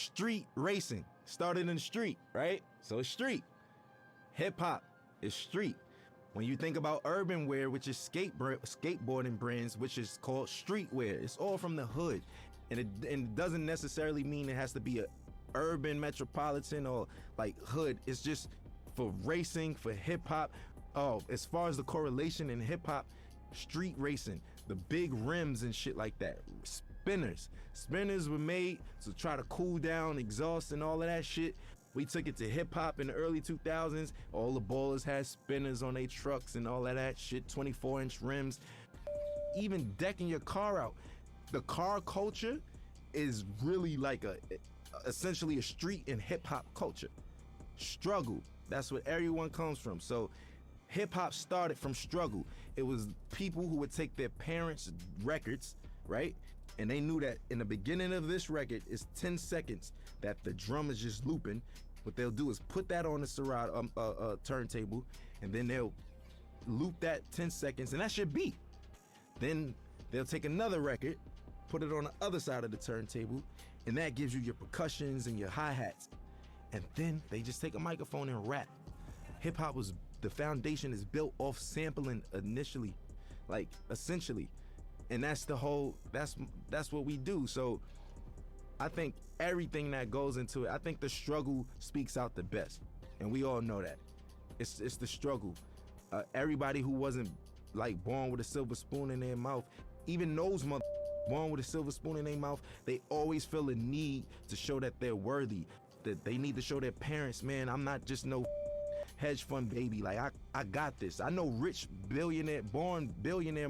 street racing. Started in the street, right? So it's street. Hip hop is street. When you think about urban wear, which is skateboarding brands, which is called streetwear, it's all from the hood. And it doesn't necessarily mean it has to be a urban metropolitan or like hood. It's just for racing, for hip hop. Oh, as far as the correlation in hip hop, street racing, the big rims and shit like that. Spinners were made to try to cool down exhaust and all of that shit. We took it to hip hop in the early 2000s. All the ballers had spinners on their trucks and all of that shit, 24-inch rims. Even decking your car out. The car culture is really like essentially a street and hip hop culture. Struggle, that's what everyone comes from. So hip hop started from struggle. It was people who would take their parents' records, right? And they knew that in the beginning of this record, it's 10 seconds that the drum is just looping. What they'll do is put that on the Serato turntable, and then they'll loop that 10 seconds, and that's your beat. Then they'll take another record, put it on the other side of the turntable, and that gives you your percussions and your hi-hats. And then they just take a microphone and rap. Hip hop was, the foundation is built off sampling initially, like essentially. And that's the whole, that's what we do. So I think everything that goes into it, I think the struggle speaks out the best. And we all know that. It's the struggle. Everybody who wasn't like born with a silver spoon in their mouth, even those born with a silver spoon in their mouth, they always feel a need to show that they're worthy, that they need to show their parents, man, I'm not just no hedge fund baby. Like I got this. I know rich billionaire, born billionaire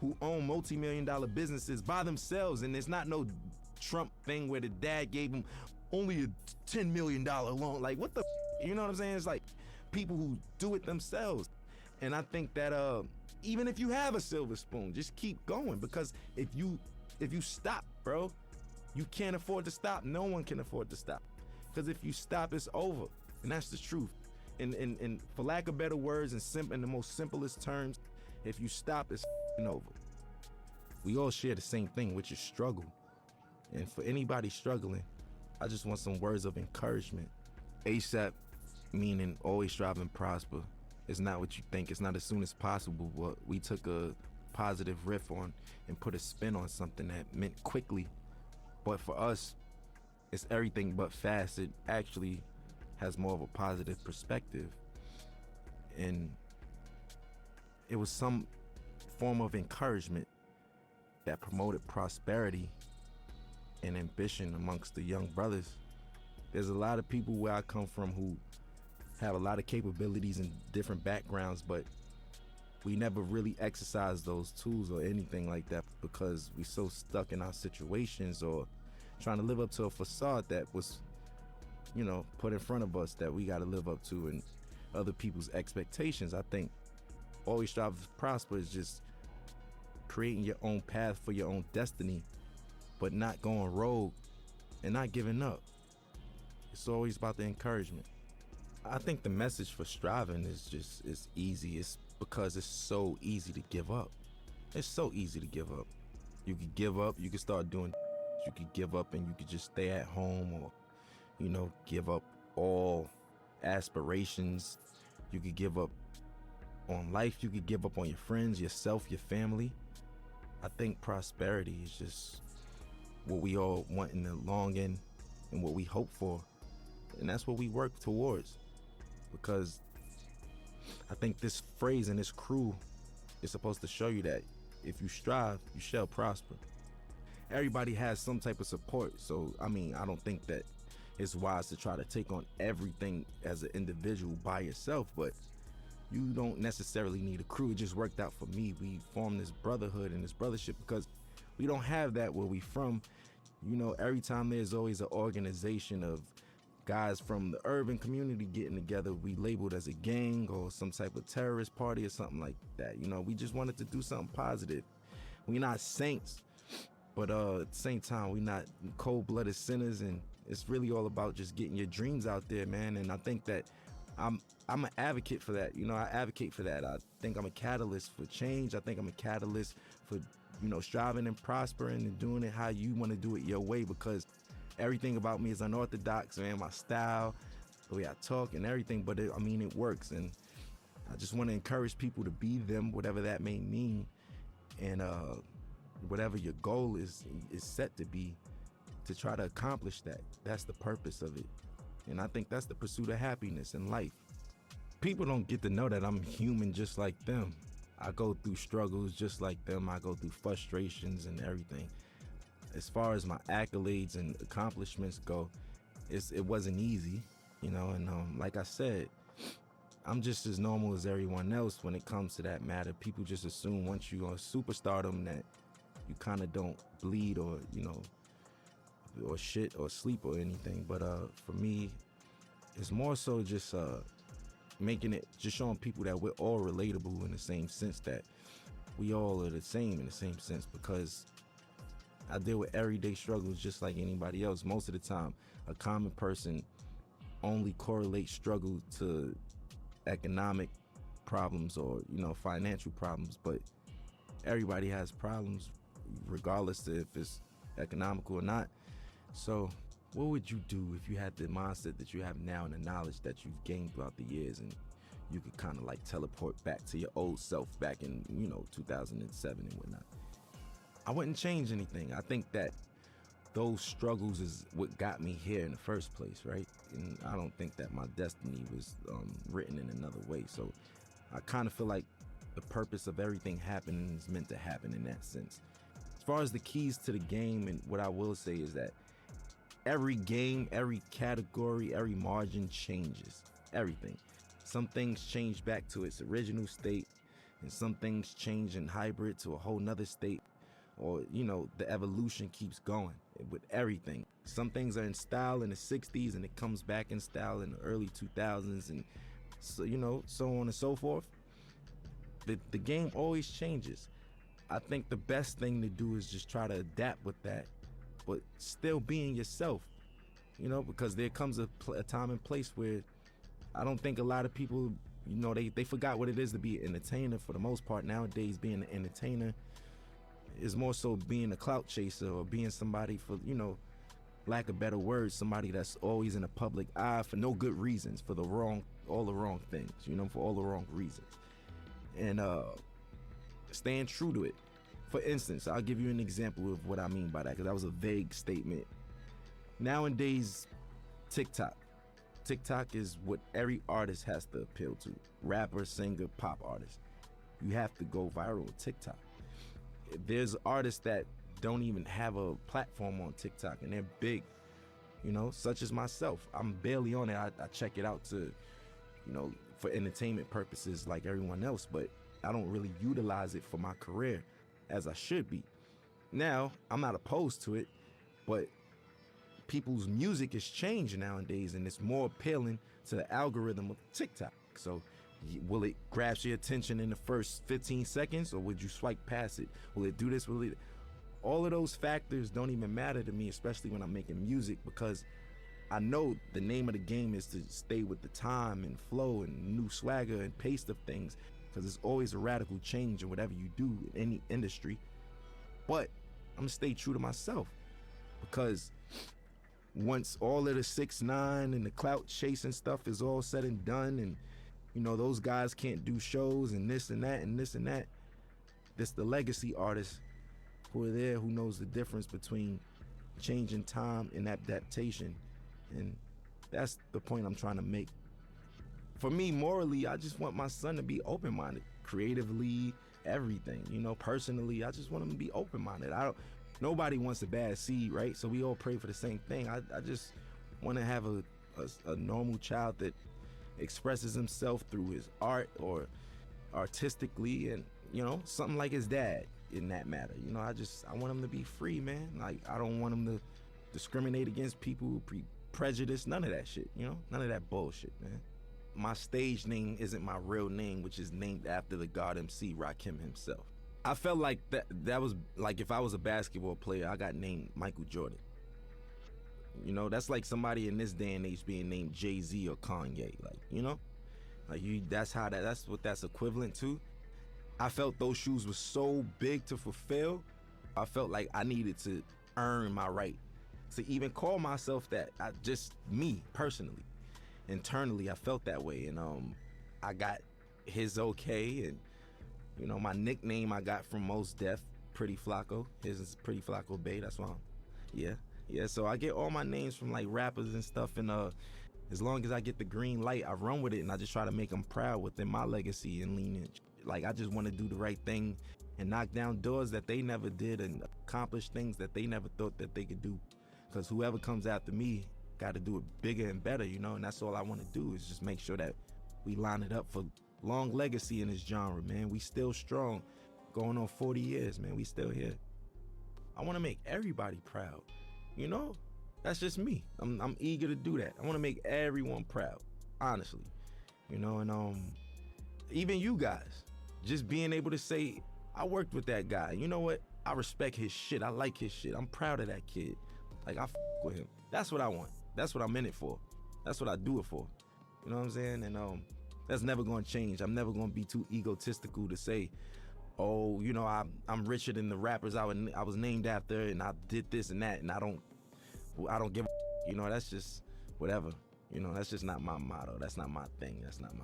who own multi-million-dollar businesses by themselves, and it's not no Trump thing where the dad gave him only a $10 million loan. Like what the you know what I'm saying? It's like people who do it themselves. And I think that even if you have a silver spoon, just keep going, because if you stop, bro, you can't afford to stop. No one can afford to stop, because if you stop, it's over. And that's the truth. And for lack of better words, in the most simplest terms, if you stop, it's over. We all share the same thing, which is struggle. And for anybody struggling, I just want some words of encouragement. ASAP, meaning always strive and prosper. It's not what you think. It's not as soon as possible. But we took a positive riff on and put a spin on something that meant quickly. But for us, it's everything but fast. It actually has more of a positive perspective. And it was some form of encouragement that promoted prosperity and ambition amongst the young brothers. There's a lot of people where I come from who have a lot of capabilities and different backgrounds, but we never really exercise those tools or anything like that because we're so stuck in our situations or trying to live up to a facade that was, put in front of us that we got to live up to and other people's expectations. I think always strive to prosper is just creating your own path for your own destiny, but not going rogue and not giving up. It's always about the encouragement. I think the message for striving is easy. It's because it's so easy to give up. It's so easy to give up. You could give up, you could start doing, you could give up and you could just stay at home or, give up all aspirations. You could give up on life. You could give up on your friends, yourself, your family. I think prosperity is just what we all want in the long end and what we hope for. And that's what we work towards. Because I think this phrase and this crew is supposed to show you that if you strive, you shall prosper. Everybody has some type of support. So, I don't think that it's wise to try to take on everything as an individual by yourself, but you don't necessarily need a crew. It just worked out for me. We formed this brotherhood and this brothership because we don't have that where we from. Every time there's always an organization of guys from the urban community getting together, we labeled as a gang or some type of terrorist party or something like that. We just wanted to do something positive. We're not saints, but at the same time, we're not cold-blooded sinners, and it's really all about just getting your dreams out there, man. And I think that I'm an advocate for that. I advocate for that. I think I'm a catalyst for change. I think I'm a catalyst for, striving and prospering and doing it how you want to do it your way, because Everything about me is unorthodox, man. My style, the way I talk and everything, but it works. And I just want to encourage people to be them, whatever that may mean. And whatever your goal is set to be, to try to accomplish that. That's the purpose of it. And I think that's the pursuit of happiness in life. People don't get to know that I'm human just like them. I go through struggles just like them. I go through frustrations and everything. As far as my accolades and accomplishments go, it wasn't easy, and like I said, I'm just as normal as everyone else when it comes to that matter. People just assume once you're on superstardom that you kind of don't bleed or shit or sleep or anything. But for me, it's more so just just showing people that we're all relatable in the same sense, that we all are the same in the same sense, because I deal with everyday struggles just like anybody else. Most of the time, a common person only correlates struggle to economic problems or financial problems, but everybody has problems regardless if it's economical or not. So what would you do if you had the mindset that you have now and the knowledge that you've gained throughout the years, and you could kind of like teleport back to your old self back in 2007 and whatnot? I wouldn't change anything. I think that those struggles is what got me here in the first place, right? And I don't think that my destiny was written in another way. So I kind of feel like the purpose of everything happening is meant to happen in that sense. As far as the keys to the game, and what I will say is that every game, every category, every margin changes. Everything. Some things change back to its original state, and some things change in hybrid to a whole nother state. Or, the evolution keeps going with everything. Some things are in style in the 60s and it comes back in style in the early 2000s, and so on and so forth. The game always changes. I think the best thing to do is just try to adapt with that, but still being yourself, because there comes a time and place where I don't think a lot of people, they forgot what it is to be an entertainer for the most part. Nowadays, being an entertainer is more so being a clout chaser, or being somebody for, lack of better words, somebody that's always in the public eye for no good reasons, for all the wrong things, for all the wrong reasons. And staying true to it. For instance, I'll give you an example of what I mean by that, because that was a vague statement. Nowadays, TikTok is what every artist has to appeal to. Rapper, singer, pop artist. You have to go viral on TikTok. There's artists that don't even have a platform on TikTok, and they're big, such as myself. I'm barely on it. I check it out to, for entertainment purposes like everyone else, but I don't really utilize it for my career as I should be. Now, I'm not opposed to it, but people's music is changing nowadays, and it's more appealing to the algorithm of TikTok. So will it grasp your attention in the first 15 seconds, or would you swipe past it? Will it do this? All of those factors don't even matter to me, especially when I'm making music, because I know the name of the game is to stay with the time and flow and new swagger and pace of things, because there's always a radical change in whatever you do in any industry. But I'm gonna stay true to myself, because once all of the 6ix9ine and the clout chasing stuff is all said and done, and those guys can't do shows and this and that and this and that, this the legacy artists who are there, who knows the difference between changing time and adaptation. And that's the point I'm trying to make. For me, morally, I just want my son to be open-minded, creatively, everything. Personally, I just want him to be open-minded. Nobody wants a bad seed, right? So we all pray for the same thing. I just want to have a normal child that expresses himself through his art or artistically, and something like his dad in that matter. I want him to be free, man. Like, I don't want him to discriminate against people, prejudice, none of that shit, none of that bullshit, man. My stage name isn't my real name, which is named after the God MC Rakim himself. I felt like that was like if I was a basketball player, I got named Michael Jordan. That's like somebody in this day and age being named Jay-Z or Kanye, that's what that's equivalent to. I felt those shoes were so big to fulfill. I felt like I needed to earn my right to even call myself that. Just me personally, internally, I felt that way, and I got his okay, and my nickname I got from Mos Def, Pretty Flacco. His is Pretty Flacco Bay. That's why yeah. So I get all my names from like rappers and stuff, and as long as I get the green light, I run with it, and I just try to make them proud within my legacy and lineage. Like, I just want to do the right thing and knock down doors that they never did and accomplish things that they never thought that they could do. Because whoever comes after me got to do it bigger and better, and that's all I want to do, is just make sure that we line it up for long legacy in this genre, man. We still strong, going on 40 years, man. We still here. I want to make everybody proud, That's just me. I'm eager to do that. I want to make everyone proud, honestly, and even you guys, just being able to say, I worked with that guy. You know what? I respect his shit. I like his shit. I'm proud of that kid. Like, I f with him. That's what I want. That's what I'm in it for. That's what I do it for. You know what I'm saying? And that's never gonna change. I'm never gonna be too egotistical to say, oh, I'm richer than the rappers I was named after, and I did this and that, and I don't give a, that's just whatever. That's just not my motto. That's not my thing. It's not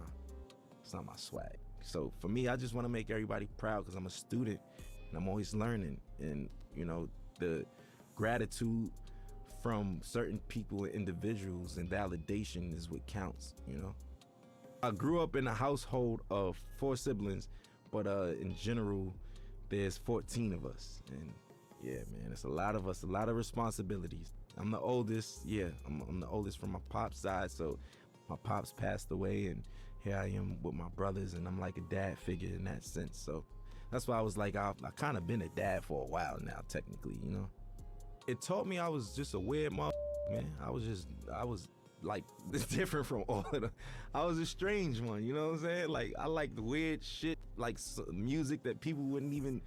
my swag. So for me, I just want to make everybody proud, because I'm a student and I'm always learning, and the gratitude from certain people and individuals and validation is what counts. I grew up in a household of 4 siblings, but in general there's 14 of us, and yeah, man, it's a lot of us, a lot of responsibilities. I'm the oldest. I'm the oldest from my pop's side, so my pops passed away, and here I am with my brothers, and I'm like a dad figure in that sense. So that's why I was like, I kind of been a dad for a while now, technically. It taught me I was just a weird man. I was like different from all of them. I was a strange one, you know what I'm saying? Like, I like the weird shit, like music that people wouldn't even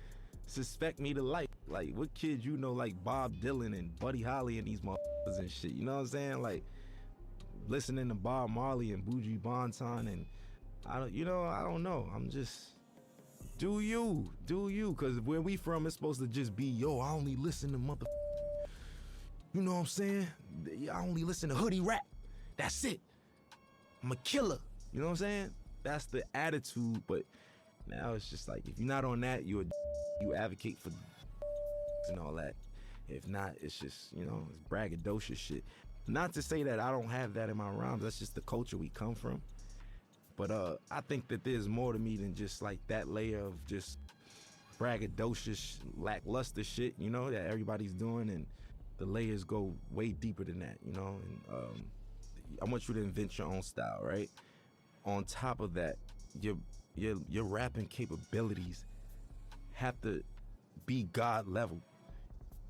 suspect me to like. Like, what kids like Bob Dylan and Buddy Holly and these motherfuckers and shit, you know what I'm saying? Like, listening to Bob Marley and Buju Banton, and I don't know. I'm just, do you, because where we from, it's supposed to just be, I only listen to you know what I'm saying? I only listen to hoodie rap. That's it. I'm a killer. You know what I'm saying? That's the attitude. But now it's just like, if you're not on that, you advocate for and all that. If not, it's just, it's braggadocious shit. Not to say that I don't have that in my rhymes. That's just the culture we come from. But I think that there's more to me than just like that layer of just braggadocious, lackluster shit, that everybody's doing, and the layers go way deeper than that, and I want you to invent your own style, right? On top of that, your rapping capabilities have to be God level.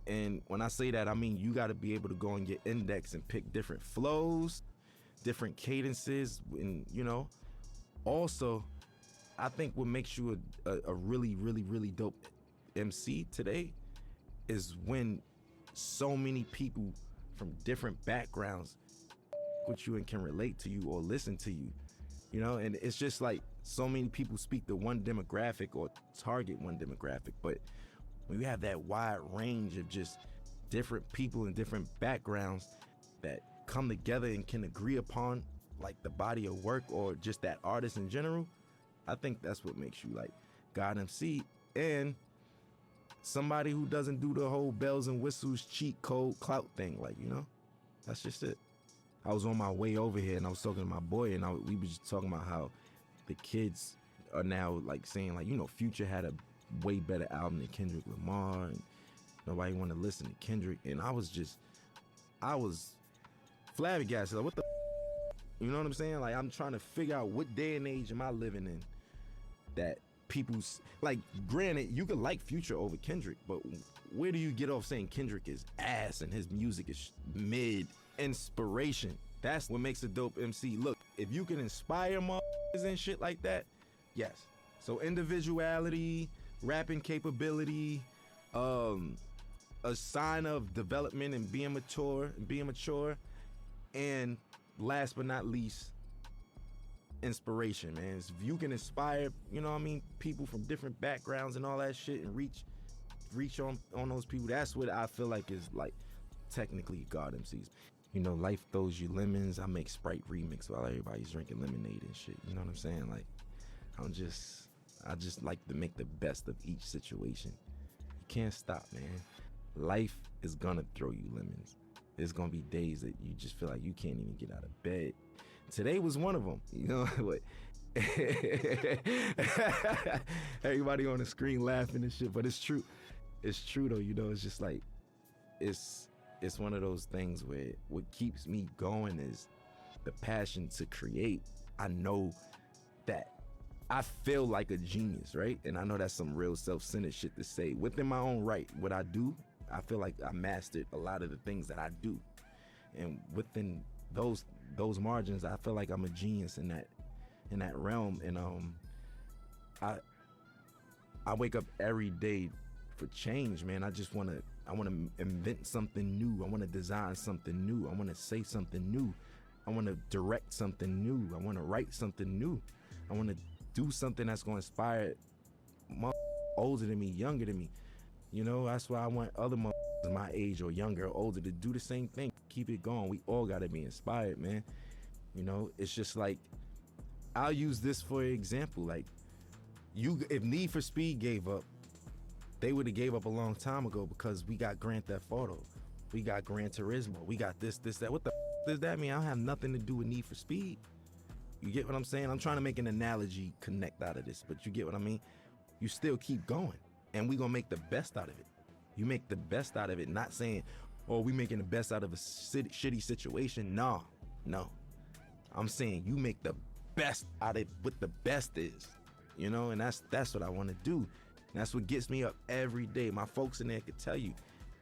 And when I say that, I mean you got to be able to go on your index and pick different flows, different cadences, and also, I think what makes you a really, really, really dope MC today is when so many people from different backgrounds with you and can relate to you or listen to you, and it's just like so many people speak to one demographic or target one demographic, but when you have that wide range of just different people and different backgrounds that come together and can agree upon like the body of work or just that artist in general, I think that's what makes you like God MC, and somebody who doesn't do the whole bells and whistles cheat code clout thing. Like, that's just it. I was on my way over here and I was talking to my boy, and we were just talking about how the kids are now like saying like, Future had a way better album than Kendrick Lamar, and nobody want to listen to Kendrick. And I was flabbergasted. Like, what the you know what I'm saying? Like, I'm trying to figure out what day and age am I living in that people's, like, granted, you could like Future over Kendrick, but where do you get off saying Kendrick is ass and his music is mid? Inspiration. That's what makes a dope MC. Look, if you can inspire motherfuckers and shit like that, yes. So individuality, rapping capability, a sign of development and being mature, and last but not least, inspiration, man. If you can inspire, people from different backgrounds and all that shit, and reach on those people, that's what I feel like is like technically God MCs. You know, life throws you lemons. I make Sprite remix while everybody's drinking lemonade and shit. You know what I'm saying? Like, I just like to make the best of each situation. You can't stop, man. Life is gonna throw you lemons. There's gonna be days that you just feel like you can't even get out of bed. Today was one of them. You know what? Everybody on the screen laughing and shit, but it's true. It's true though. You know, it's just like it's one of those things where what keeps me going is the passion to create. I know that I feel like a genius, right? And I know that's some real self-centered shit to say. Within my own right, what I do, I feel like I mastered a lot of the things that I do. And within those margins, I feel like I'm a genius in that realm. And I wake up every day for change, man. I want to invent something new. I want to design something new. I want to say something new. I want to direct something new. I want to write something new. I want to do something that's going to inspire older than me, younger than me. You know, that's why I want other my age or younger or older to do the same thing. Keep it going. We all got to be inspired, man. You know, it's just like, I'll use this for example. Like, if Need for Speed gave up, they would have gave up a long time ago, because we got Grand Theft Auto, we got Gran Turismo, we got this, that. What the does that mean? I don't have nothing to do with Need for Speed. You get what I'm saying? I'm trying to make an analogy connect out of this, but you get what I mean? You still keep going, and we gonna make the best out of it. You make the best out of it, not saying, oh, we making the best out of a shitty situation. No. I'm saying you make the best out of what the best is, you know, and that's what I want to do. And that's what gets me up every day. My folks in there could tell you,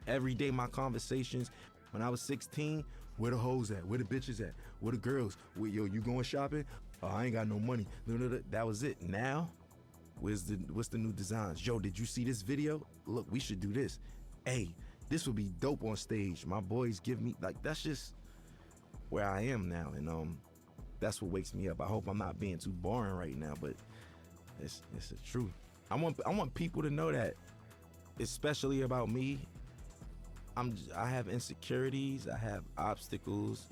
every day my conversations, when I was 16, where the hoes at? Where the bitches at? Where the girls? Yo, you going shopping? Oh, I ain't got no money. That was it. Now, what's the new designs? Yo, did you see this video? Look, we should do this. Hey, this would be dope on stage. My boys give me, like, that's just where I am now. And that's what wakes me up. I hope I'm not being too boring right now, but it's the truth. I want people to know that, especially about me, I have insecurities, I have obstacles,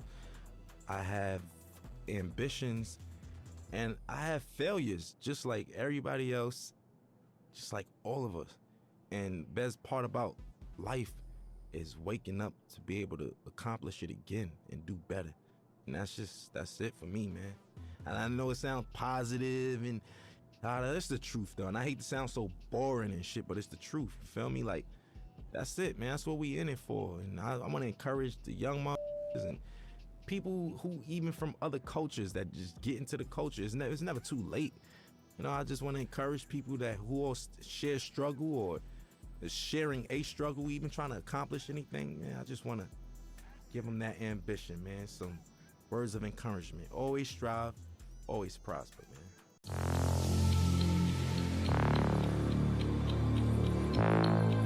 I have ambitions, and I have failures, just like everybody else, just like all of us. And best part about life is waking up to be able to accomplish it again and do better. And that's it for me, man. And I know it sounds positive, and that's the truth though. And I hate to sound so boring and shit, but it's the truth. You feel me? Like, that's it, man. That's what we in it for. And I want to encourage the young motherfuckers and people who even from other cultures that just get into the culture. It's never too late. You know, I just want to encourage people who all share struggle or is sharing a struggle, even trying to accomplish anything. Man, I just want to give them that ambition, man. Some words of encouragement. Always strive, always prosper, man.